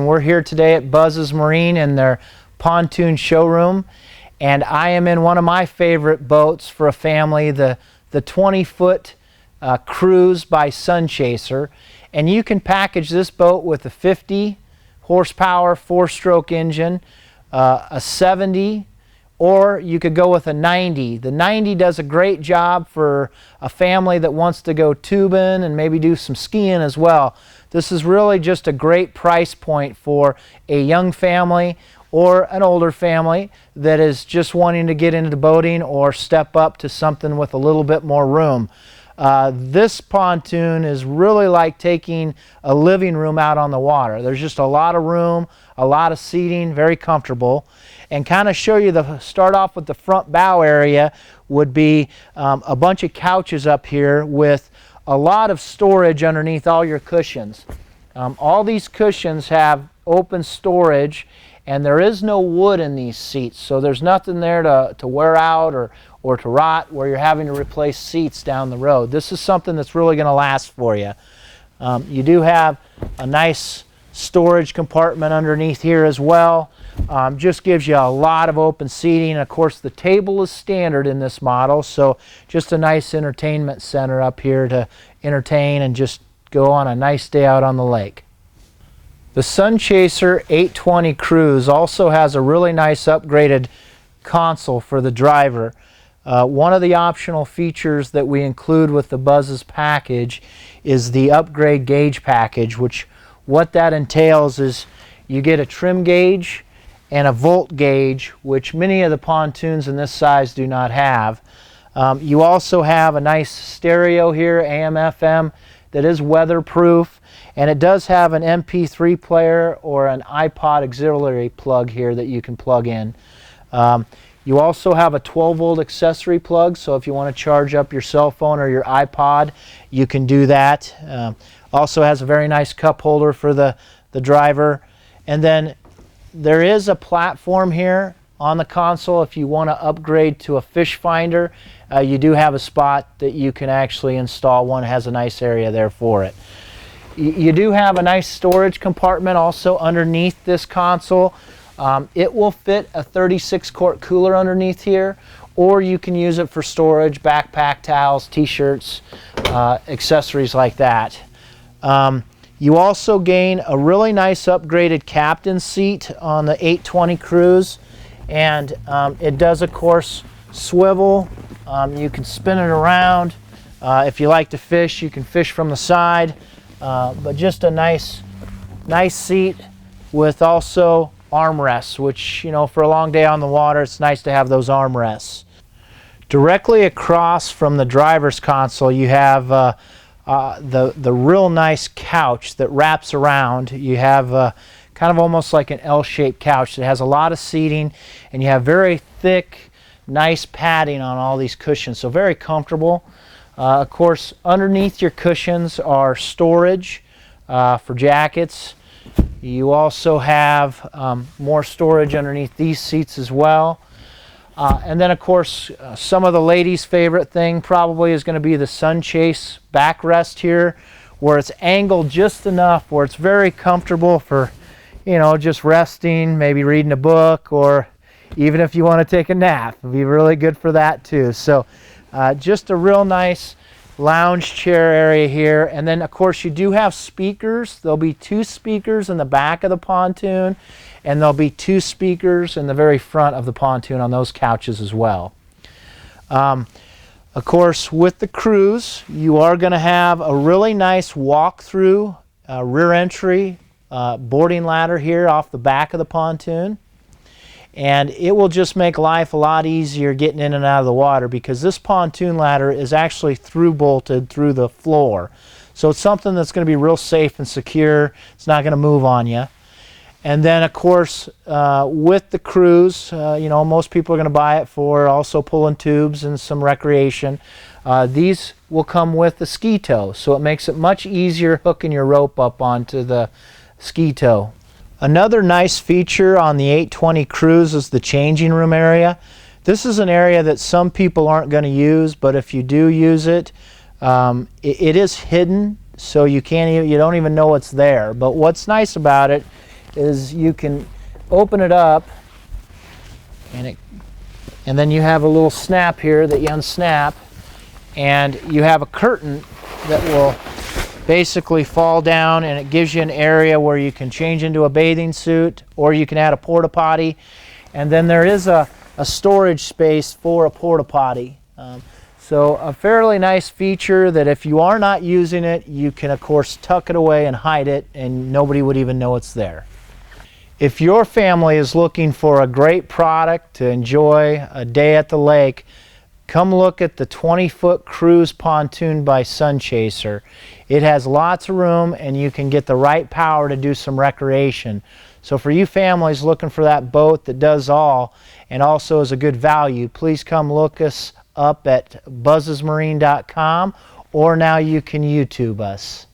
We're here today at Buzz's Marine in their pontoon showroom, and I am in one of my favorite boats for a family, the 20-foot Cruise by Sunchaser. And you can package this boat with a 50 horsepower 4-stroke engine, a 70, or you could go with a 90. The 90 does a great job for a family that wants to go tubing and maybe do some skiing as well. This is really just a great price point for a young family or an older family that is just wanting to get into boating or step up to something with a little bit more room. This pontoon is really like taking a living room out on the water. There's just a lot of room, a lot of seating, very comfortable. And kind of show you start off with the front bow area would be a bunch of couches up here with a lot of storage underneath all your cushions. All these cushions have open storage, and there is no wood in these seats, so there's nothing there to wear out or to rot where you're having to replace seats down the road. This is something that's really going to last for you. You do have a nice storage compartment underneath here as well. Just gives you a lot of open seating. Of course, the table is standard in this model, so just a nice entertainment center up here to entertain and just go on a nice day out on the lake. The Sunchaser 820 Cruise also has a really nice upgraded console for the driver. One of the optional features that we include with the Buzz's package is the upgrade gauge package, which what that entails is you get a trim gauge and a volt gauge, which many of the pontoons in this size do not have. You also have a nice stereo here, AM, FM, that is weatherproof, and it does have an MP3 player or an iPod auxiliary plug here that you can plug in. You also have a 12-volt accessory plug, so if you want to charge up your cell phone or your iPod, you can do that. Also has a very nice cup holder for the driver. And then there is a platform here on the console. If you want to upgrade to a fish finder, you do have a spot that you can actually install one. It has a nice area there for it. You do have a nice storage compartment also underneath this console. It will fit a 36-quart cooler underneath here, or you can use it for storage, backpack towels, t-shirts, accessories like that. You also gain a really nice upgraded captain's seat on the 820 Cruise, and it does of course swivel. You can spin it around. If you like to fish, you can fish from the side, but just a nice seat with also armrests, which, you know, for a long day on the water, it's nice to have those armrests. Directly across from the driver's console, you have the real nice couch that wraps around. You have kind of almost like an L-shaped couch that has a lot of seating, and you have very thick, nice padding on all these cushions, so very comfortable. Of course, underneath your cushions are storage for jackets. You also have more storage underneath these seats as well. And then of course, some of the ladies' favorite thing probably is going to be the Sunchase backrest here, where it's angled just enough where it's very comfortable for, you know, just resting, maybe reading a book, or even if you want to take a nap. It'll be really good for that too. So just a real nice lounge chair area here. And then of course you do have speakers. There'll be 2 speakers in the back of the pontoon, and there'll be 2 speakers in the very front of the pontoon on those couches as well. Of course, with the Cruise, you are going to have a really nice walk-through rear entry boarding ladder here off the back of the pontoon. And it will just make life a lot easier getting in and out of the water, because this pontoon ladder is actually through-bolted through the floor. So it's something that's going to be real safe and secure. It's not going to move on you. And then of course with the Cruise, you know, most people are going to buy it for also pulling tubes and some recreation. These will come with the ski tow, so it makes it much easier hooking your rope up onto the ski tow. Another nice feature on the 820 Cruise is the changing room area. This is an area that some people aren't going to use, but if you do use it, it is hidden, so you don't even know it's there. But what's nice about it is you can open it up, and then you have a little snap here that you unsnap, and you have a curtain that will basically fall down, and it gives you an area where you can change into a bathing suit, or you can add a porta potty. And then there is a storage space for a porta potty. So a fairly nice feature that if you are not using it, you can of course tuck it away and hide it, and nobody would even know it's there. If your family is looking for a great product to enjoy a day at the lake, come look at the 20-foot cruise pontoon by Sunchaser. It has lots of room, and you can get the right power to do some recreation. So for you families looking for that boat that does all and also is a good value, please come look us up at buzzesmarine.com, or now you can YouTube us.